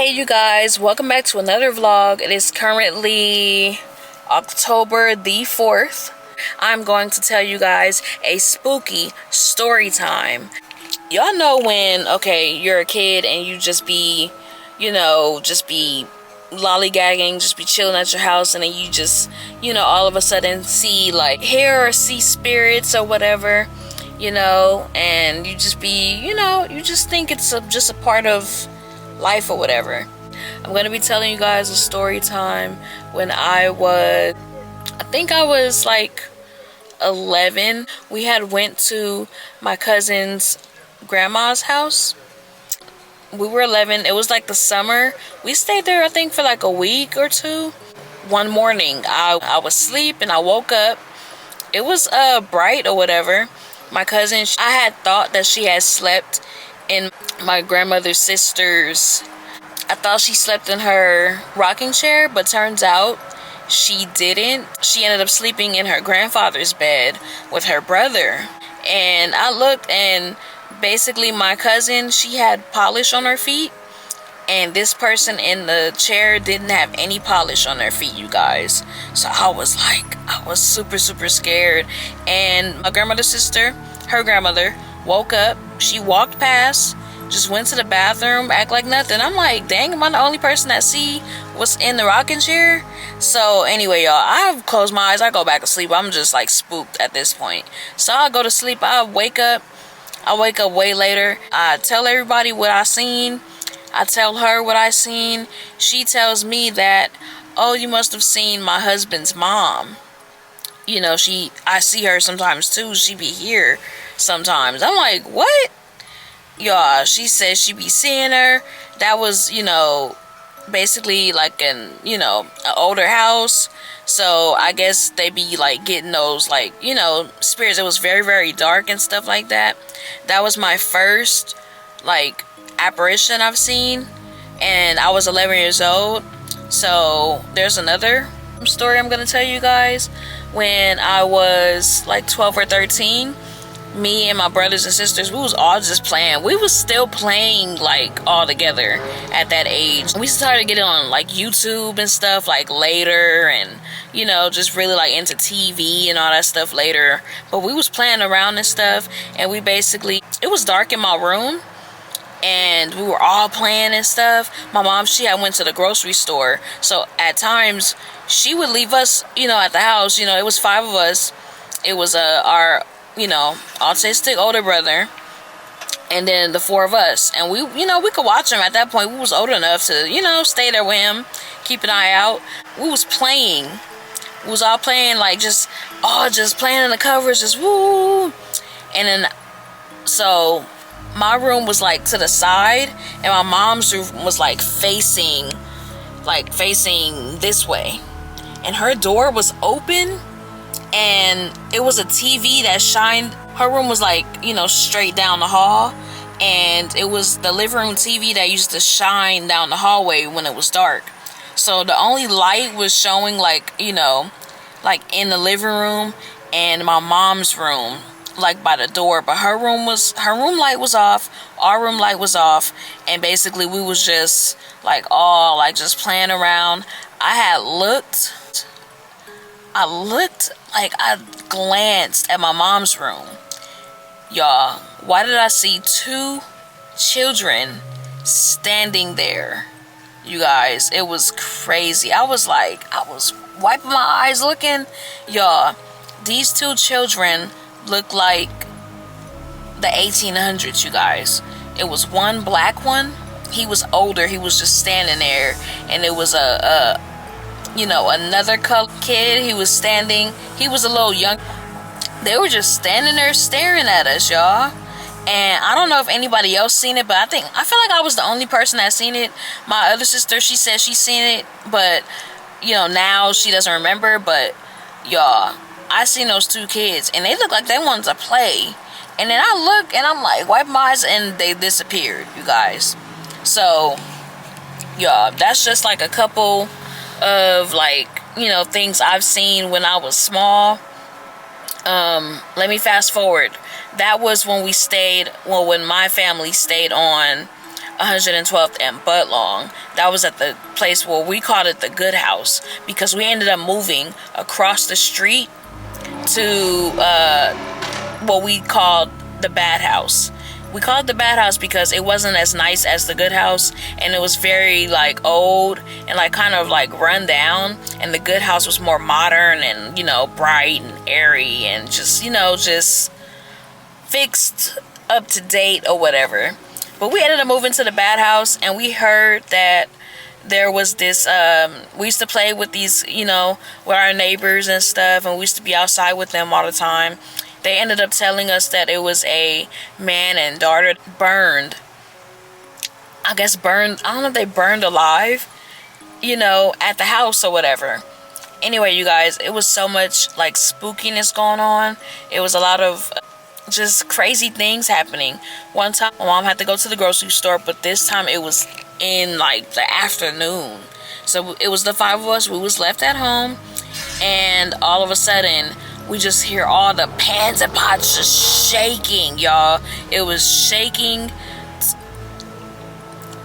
Hey you guys, welcome back to another vlog. It is currently October the 4th. I'm going to tell you guys a spooky story time. Y'all know when, okay, you're a kid and you just be, just be lollygagging, just be chilling at your house, and then you just, all of a sudden hear or see spirits or whatever, and you just be, you just think it's just a part of life or whatever. I'm gonna be telling you guys a story time when I think I was like 11. We had went to my cousin's grandma's house. We were 11. It was like the summer. We stayed there I think for like a week or two. One morning I was asleep and I woke up. It was bright or whatever. My cousin, I had thought that she had slept in my grandmother's sister's. I thought she slept in her rocking chair, but turns out she didn't. She ended up sleeping in her grandfather's bed with her brother. And I looked, and basically my cousin, she had polish on her feet, and this person in the chair didn't have any polish on their feet, you guys. So I was super scared. And my grandmother's sister, her grandmother, woke up. She walked past, just went to the bathroom, act like nothing. I'm like, dang, am I the only person that see what's in the rocking chair? So anyway, y'all, I close my eyes, I go back to sleep. I'm just like spooked at this point. So I go to sleep, I wake up way later. I tell everybody what I seen. I tell her what I seen. She tells me that, oh, you must have seen my husband's mom. I see her sometimes too. She be here sometimes. I'm like, what? Y'all, she says she be seeing her. That was, basically like an older house. So I guess they be like getting those spirits. It was very, very dark and stuff like that. That was my first apparition I've seen, and I was 11 years old. So there's another story I'm gonna tell you guys. When I was like 12 or 13, me and my brothers and sisters, we was all just playing. We was still playing all together at that age. We started getting on YouTube and stuff later, and just really into TV and all that stuff later. But we was playing around and stuff, and we basically, it was dark in my room, and we were all playing and stuff. My mom, she had went to the grocery store, so at times she would leave us at the house. It was 5 of us. It was our autistic older brother, and then the 4 of us, and we could watch him. At that point we was old enough to stay there with him, keep an eye out. We was all playing just playing in the covers, just woo. And then so my room was to the side, and my mom's room was facing this way, and her door was open, and it was a TV that shined. Her room was straight down the hall, and it was the living room TV that used to shine down the hallway when it was dark. So the only light was showing in the living room and my mom's room, by the door. But her room light was off, our room light was off, and basically we was just all just playing around. I glanced at my mom's room. Y'all, why did I see 2 children standing there? You guys, it was crazy. I was wiping my eyes looking. Y'all, these 2 children looked like the 1800s, you guys. It was one black one. He was older. He was just standing there. And it was another colored kid. He was standing. He was a little young. They were just standing there staring at us, y'all. And I don't know if anybody else seen it, but I feel like I was the only person that seen it. My other sister, she said she seen it, but now she doesn't remember. But y'all, I seen those 2 kids, and they looked like they wanted to play. And then I look, and I'm wipe my eyes, and they disappeared, you guys. So y'all, that's just a couple of things I've seen when I was small. Let me fast forward. That was when when my family stayed on 112th and Budlong. That was at the place where we called it the Good House, because we ended up moving across the street to what we called the Bad House. We called it the Bad House because it wasn't as nice as the Good House, and it was very like old and like kind of like run down, and the Good House was more modern and, you know, bright and airy and just, you know, just fixed, up to date or whatever. But we ended up moving to the Bad House, and we heard that there was this we used to play with these, you know, with our neighbors and stuff, and we used to be outside with them all the time. They ended up telling us that it was a man and daughter burned, I don't know if they burned alive, you know, at the house or whatever. Anyway, you guys, it was so much like spookiness going on. It was a lot of just crazy things happening. One time my mom had to go to the grocery store, but this time it was in like the afternoon. So it was the 5 of us. We was left at home, and all of a sudden we just hear all the pans and pots just shaking, y'all. It was shaking,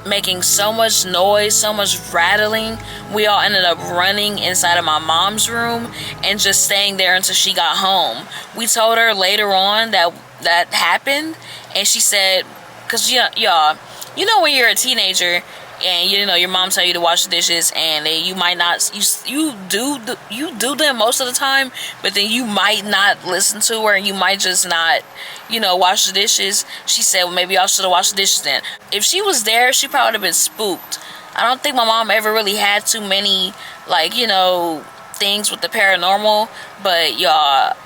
making so much noise, so much rattling. We all ended up running inside of my mom's room and just staying there until she got home. We told her later on that happened, and she said, because y'all, you know, when you're a teenager and, you know, your mom tell you to wash the dishes, and you might not, you do them most of the time, but then you might not listen to her, and you might just not, you know, wash the dishes. She said, well, maybe y'all should have washed the dishes then. If she was there, she probably would have been spooked. I don't think my mom ever really had too many, like, you know, things with the paranormal, but y'all,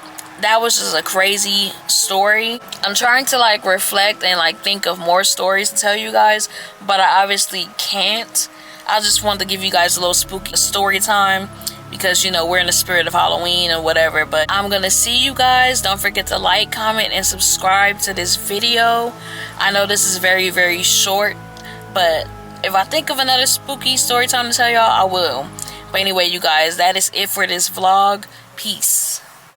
that was just a crazy story. I'm trying to like reflect and like think of more stories to tell you guys, but I obviously can't. I just wanted to give you guys a little spooky story time, because, you know, we're in the spirit of Halloween or whatever. But I'm gonna see you guys. Don't forget to like, comment, and subscribe to this video. I know this is very, very short, but if I think of another spooky story time to tell y'all, I will. But anyway, you guys, that is it for this vlog. Peace.